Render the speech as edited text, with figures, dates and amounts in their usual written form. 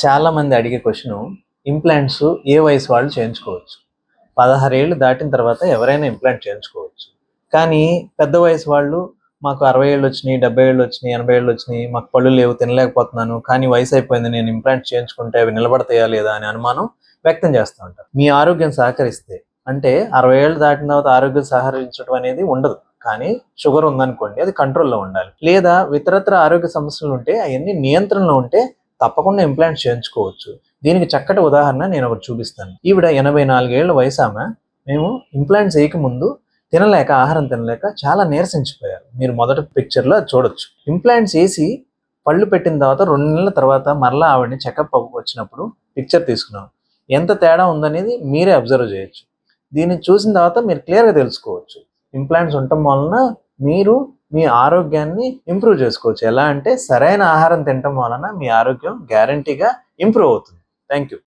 చాలా మంది అడిగే క్వశ్చన్, ఇంప్లాంట్స్ ఏ వయసు వాళ్ళు చేయించుకోవచ్చు? 16 ఏళ్ళు దాటిన తర్వాత ఎవరైనా ఇంప్లాంట్ చేయించుకోవచ్చు. కానీ పెద్ద వయసు వాళ్ళు మాకు 60 ఏళ్ళు వచ్చినాయి, 70 ఏళ్ళు వచ్చినాయి, 80 ఏళ్ళు వచ్చినాయి, మాకు పళ్ళు లేవు, తినలేకపోతున్నాను, కానీ వయసు అయిపోయింది, నేను ఇంప్లాంట్ చేయించుకుంటే అవి నిలబడతాయా లేదా అని అనుమానం వ్యక్తం చేస్తూ ఉంటారు. మీ ఆరోగ్యం సహకరిస్తే, అంటే 60 ఏళ్ళు దాటిన తర్వాత ఆరోగ్యం సహకరించడం అనేది ఉండదు. కానీ షుగర్ ఉందనుకోండి, అది కంట్రోల్లో ఉండాలి. లేదా ఇతరత్ర ఆరోగ్య సమస్యలు ఉంటే అవన్నీ నియంత్రణలో ఉంటే తప్పకుండా ఇంప్లాంట్ చేయించుకోవచ్చు. దీనికి చక్కటి ఉదాహరణ నేను ఒకటి చూపిస్తాను. ఈవిడ 84 ఏళ్ల వయసు ఆమె. మేము ఇంప్లాంట్స్ వేయకముందు ఆహారం తినలేక చాలా నీరసించిపోయారు. మీరు మొదటి పిక్చర్లో అది చూడొచ్చు. ఇంప్లాంట్స్ వేసి పళ్ళు పెట్టిన తర్వాత 2 నెలల తర్వాత మరలా ఆవిడని చెకప్ వచ్చినప్పుడు పిక్చర్ తీసుకున్నాం. ఎంత తేడా ఉందనేది మీరే అబ్జర్వ్ చేయొచ్చు. దీన్ని చూసిన తర్వాత మీరు క్లియర్గా తెలుసుకోవచ్చు. ఇంప్లాంట్స్ ఉండటం వలన మీరు మీ ఆరోగ్యాన్ని ఇంప్రూవ్ చేసుకోవచ్చు. ఎలా అంటే సరైన ఆహారం తినటం వలన మీ ఆరోగ్యం గ్యారంటీగా ఇంప్రూవ్ అవుతుంది. Thank you.